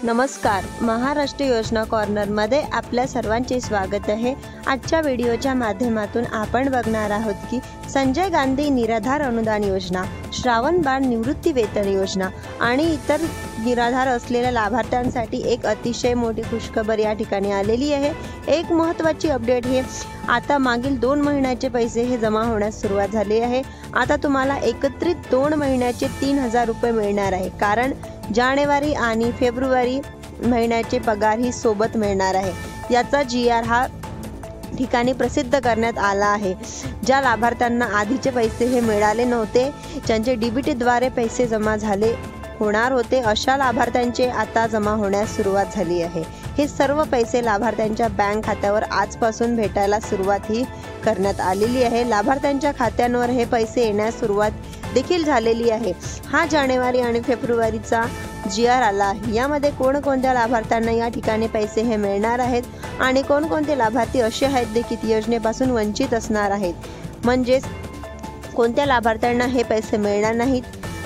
नमस्कार, महाराष्ट्र योजना कॉर्नरमध्ये आपल्या सर्वांचे स्वागत आहे। आजच्या व्हिडिओच्या माध्यमातून आपण बघणार आहोत की संजय गांधी निराधार अनुदान योजना, श्रावण बाळ निवृत्ती वेतन योजना आणि इतर निराधार असलेल्या लाभार्थ्यांसाठी एक अतिशय मोठी खुशखबर या ठिकाणी आलेली आहे। एक महत्त्वाची अपडेट हे आता मागील 2 महिन्याचे पैसे हे जमा होण्यास सुरुवात झाली आहे। आता तुम्हाला एकत्रित 2 महिन्याचे 3000 रुपये मिळणार आहे, कारण जानेवारी आणि फेब्रुवारी महिन्याचे पगार ही सोबत मिळणार आहे। याचा GR हा ठिकाणी प्रसिद्ध करण्यात आला आहे। ज्या लाभार्थ्यांना आधीचे पैसे हे मिळाले नव्हते, ज्यांचे DBT द्वारे पैसे जमा झाले होणार होते, अशा लाभार्थ्यांचे आता जमा होण्यास सुरुवात झाली आहे। हे सर्व पैसे लाभार्थ्यांच्या बँक खात्यावर आजपासून भेटायला सुरुवात ही करण्यात आलेली आहे। लाभार्थ्यांच्या खात्यांवर हे पैसे येण्यास सुरुवात देखील झालेली आहे। हा जानेवारी आणि फेब्रुवारीचा GR आला आहे। यामध्ये कोणकोणत्या लाभार्थ्यांना या ठिकाणी पैसे हे मिळणार आहेत आणि कोणकोणते लाभार्थी असे आहेत देखील योजनेपासून वंचित असणार आहेत, म्हणजेच कोणत्या लाभार्थ्यांना हे पैसे मिळणार नाहीत,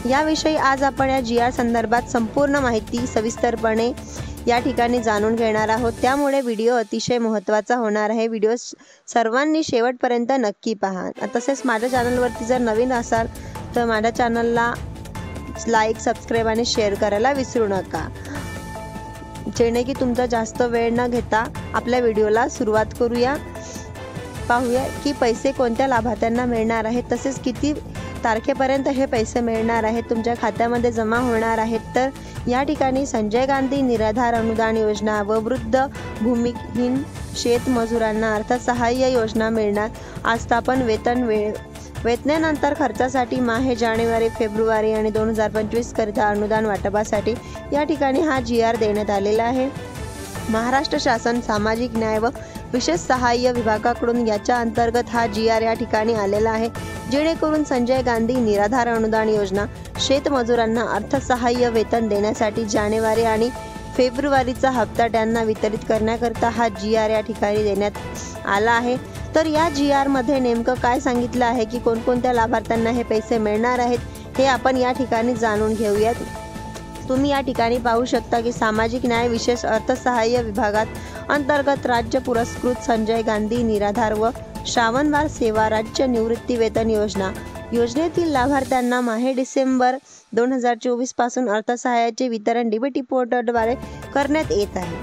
याविषयी आज आपण या GR संदर्भात संपूर्ण माहिती सविस्तरपणे या ठिकाणी जाणून घेणार आहोत। त्यामुळे व्हिडिओ अतिशय महत्त्वाचा होणार आहे। व्हिडिओ सर्वांनी शेवटपर्यंत नक्की पहा। तसेच माझ्या चॅनलवरती जर नवीन असाल तर माझ्या चॅनलला लाईक, सबस्क्राईब आणि शेअर करायला विसरू नका, जेणे की तुमचा जास्त वेळ न घेता आपल्या व्हिडिओला सुरुवात करूया। पाहूया की पैसे कोणत्या लाभार्थ्यांना मिळणार आहेत, तसेच किती तारखेपर्यंत हे पैसे मिळणार आहेत, तुमच्या खात्यामध्ये जमा होणार आहेत। तर या ठिकाणी संजय गांधी निराधार अनुदान योजना व वृद्ध भूमिहीन शेतमजुरांना अर्थसहाय्य योजना मिळणार। आस्थापन वेतनानंतर खर्चासाठी माहे जानेवारी, फेब्रुवारी आणि 2025 करिता अनुदान वाटपासाठी या ठिकाणी हा GR देण्यात आलेला आहे। महाराष्ट्र शासन सामाजिक न्याय व विशेष सहाय्य विभागाकडून याच्या अंतर्गत हा GR या ठिकाणी आलेला आहे, जेणेकरून संजय गांधी निराधार अनुदान योजना शेतमजुरांना अर्थसहाय्य वेतन देण्यासाठी जानेवारी आणि फेब्रुवारीचा हप्ता त्यांना वितरित करण्याकरता हा GR या ठिकाणी देण्यात आला आहे। तर या GR मध्ये नेमकं काय सांगितलं आहे की कोणकोणत्या लाभार्थ्यांना हे पैसे मिळणार आहेत, हे आपण या ठिकाणी जाणून घेऊयात। तुम्ही या ठिकाणी पाहू शकता की सामाजिक न्याय विशेष अर्थसहाय्य विभागात अंतर्गत राज्य पुरस्कृत संजय गांधी निराधार व श्रावण बाळ सेवा राज्य निवृत्ती वेतन योजना योजनेतील लाभार्थ्यांना माहे डिसेंबर 2024 पासून अर्थसहाय्याचे वितरण DBT पोर्टलद्वारे करण्यात येत आहे।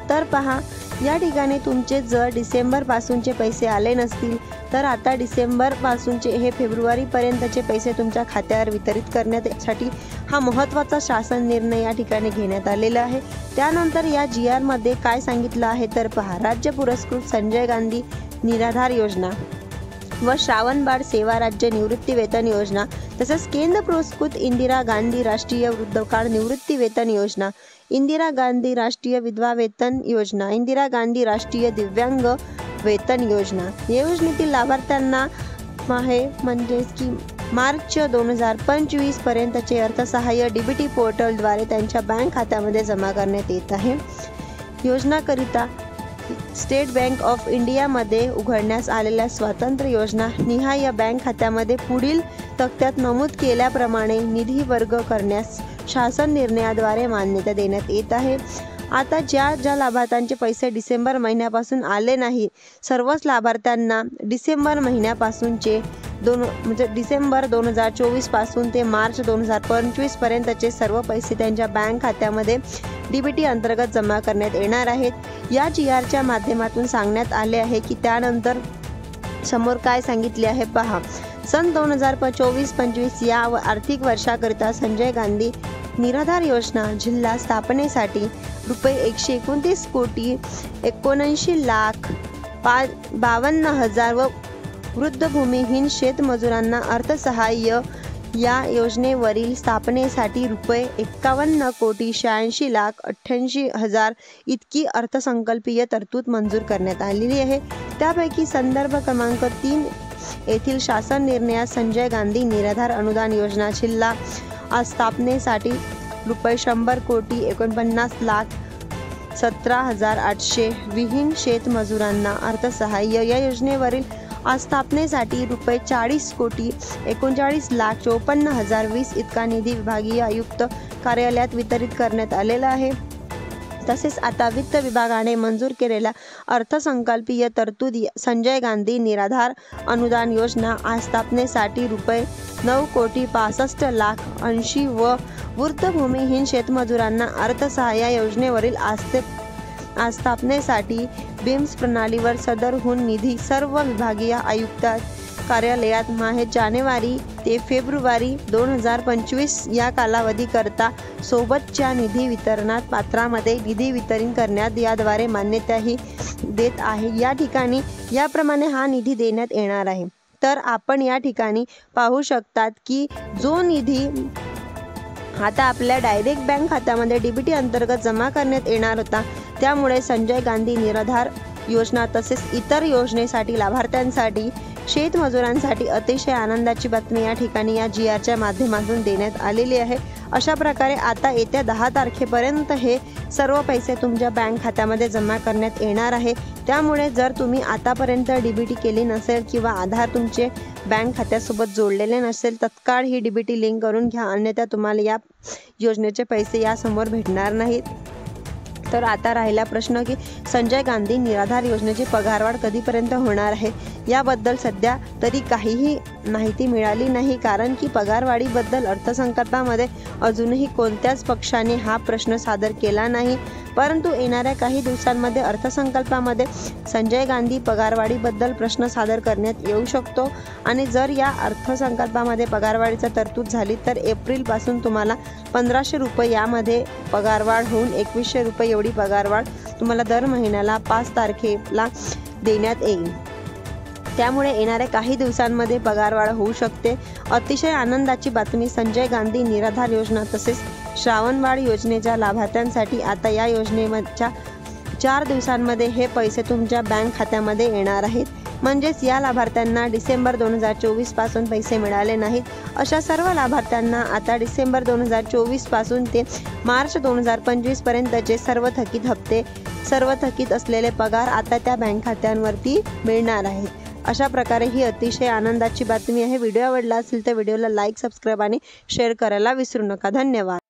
तर पहा, या ठिकाणी तुमचे जर डिसेंबर पासूनचे पैसे आले नसतील तर आता डिसेंबर पासूनचे हे फेब्रुवारी पर्यंतचे पैसे तुमच्या खात्यावर वितरित करण्यासाठी हा महत्त्वाचा शासन निर्णय या ठिकाणी घेण्यात आलेला आहे। त्यानंतर या GR मध्ये काय सांगितलं आहे तर पहा, राज्य पुरस्कृत संजय गांधी निराधार योजना व श्रावण बाळ सेवा राज्य निवृत्ती वेतन योजना, तसेच केंद्र पुरस्कृत इंदिरा गांधी राष्ट्रीय वृद्धकाळ निवृत्ती वेतन योजना, इंदिरा गांधी राष्ट्रीय विधवा वेतन योजना, इंदिरा गांधी राष्ट्रीय दिव्यांग वेतन योजना या योजनेतील लाभार्थ्यांना म्हणजेच की मार्च 2025 पर्यंतचे अर्थसहाय्य DBT पोर्टलद्वारे त्यांच्या बँक खात्यामध्ये जमा करण्यात येत आहे। योजनाकरिता स्टेट बँक ऑफ इंडियामध्ये उघडण्यास आलेल्या स्वतंत्र योजना निहाय बँक खात्यामध्ये पुढील तक्त्यात नमूद केल्याप्रमाणे निधी वर्ग करण्यास शासन निर्णयाद्वारे मान्यता देण्यात येत आहे। आता ज्या लाभार्थ्यांचे पैसे डिसेंबर महिन्यापासून आले नाही, सर्वच लाभार्थ्यांना डिसेंबर महिन्यापासूनचे म्हणजे डिसेंबर 2024 पासून ते मार्च 2025 पर्यंतचे सर्व पैसे त्यांच्या बँक खात्यामध्ये DBT अंतर्गत जमा करण्यात येणार आहेत। या GRच्या माध्यमातून सांगण्यात आले आहे की त्यानंतर समोर काय सांगितले आहे पहा, सन 2024-25 या आर्थिक वर्षाकरिता संजय गांधी निराधार योजना जिल्हा स्थापनेसाठी ₹1,79,79,52,000 व वृद्ध भूमिहीन शेतमजुरांना अर्थसहाय्य या योजनेवरील स्थापनेसाठी ₹51,86,88,000 इतकी अर्थसंकल्पीय तरतूद मंजूर करण्यात आलेली आहे। त्यापैकी संदर्भ क्रमांक 3 येथील शासन निर्णयात संजय गांधी निराधार अनुदान योजना जिल्हा स्थापनेसाठी ₹149,49,17,800 विहीन शेतमजुरांना अर्थसहाय्य या योजनेवरील आस्थापनेसाठी ₹40,39,54,020 इतका निधी विभागीय आयुक्त कार्यालयात वितरित करण्यात आलेला आहे। तसेच आता वित्त विभागाने मंजूर केलेल्या अर्थसंकल्पीय तरतुदी संजय गांधी निराधार अनुदान योजना आस्थापनेसाठी ₹9,65,80,00,000 व वृद्धभूमिहीन शेतमजुरांना अर्थसहाय्य योजनेवरील आस्थापनेसाठी बीम्स प्रणालीवर सदरहून निधी सर्व विभागीय आयुक्त कार्यालयात माहे जानेवारी ते फेब्रुवारी 2025 या कालावधीकरता सोबतच्या निधी वितरणात पात्रामध्ये निधी वितरण करण्यात याद्वारे मान्यताही देत आहे। या ठिकाणी याप्रमाणे हा निधी देण्यात येणार आहे। तर आपण या ठिकाणी पाहू शकतात की जो निधी आता आपल्या डायरेक्ट बँक खात्यामध्ये DBT अंतर्गत जमा करण्यात येणार होता, त्यामुळे संजय गांधी निराधार योजना तसेच इतर योजनेसाठी लाभार्थ्यांसाठी शेतमजुरांसाठी अतिशय आनंदाची बातमी या ठिकाणी या GRच्या माध्यमातून देण्यात आलेली आहे। अशा प्रकारे आता येत्या 10 तारखेपर्यंत हे सर्व पैसे तुमच्या बँक खात्यामध्ये जमा करण्यात येणार आहे। त्यामुळे जर तुम्ही आतापर्यंत DBT केली नसेल किंवा आधार तुमचे बँक खात्यासोबत जोडलेले नसेल, तत्काळ ही DBT लिंक करून घ्या, अन्यथा तुम्हाला या योजनेचे पैसे यासमोर भेटणार नाहीत। तर आता राहिला प्रश्न की संजय गांधी निराधार योजनेची पगारवाढ कधीपर्यंत होणार आहे, याबद्दल सध्या तरी काहीही माहिती मिळाली नाही, कारण की पगारवाढीबद्दल अर्थसंकल्पामध्ये अजूनही कोणत्याच पक्षाने हा प्रश्न सादर केला नाही। परंतु येणाऱ्या काही दिवसांमध्ये अर्थसंकल्पामध्ये संजय गांधी पगारवाढीबद्दल प्रश्न सादर करण्यात येऊ शकतो आणि जर या अर्थसंकल्पामध्ये पगारवाढीचा तरतूद झाली तर एप्रिलपासून तुम्हाला 1500 रुपये यामध्ये पगारवाढ होऊन 2100 रुपये एवढी पगारवाढ तुम्हाला दर महिन्याला 5 तारखेला देण्यात येईल। त्यामुळे येणाऱ्या काही दिवसांमध्ये पगारवाढ होऊ शकते। अतिशय आनंदाची बातमी संजय गांधी निराधार योजना तसेच श्रावणबाळ योजनेच्या लाभार्थ्यांसाठी आता या योजनेच्या 4 दिवसांमध्ये हे पैसे तुमच्या बँक खात्यामध्ये येणार आहेत। म्हणजेच या लाभार्थ्यांना डिसेंबर 2024 पासून पैसे मिळाले नाहीत अशा सर्व लाभार्थ्यांना आता डिसेंबर 2024 पासून ते मार्च 2025 पर्यंतचे सर्व थकीत हप्ते, सर्व थकीत असलेले पगार आता त्या बँक खात्यांवरती मिळणार आहेत। अशा प्रकारे ही अतिशय आनंदाची बातमी आहे। व्हिडिओ आवडला असेल तर व्हिडिओला लाईक, सबस्क्राईब आणि शेअर करायला विसरू नका। धन्यवाद।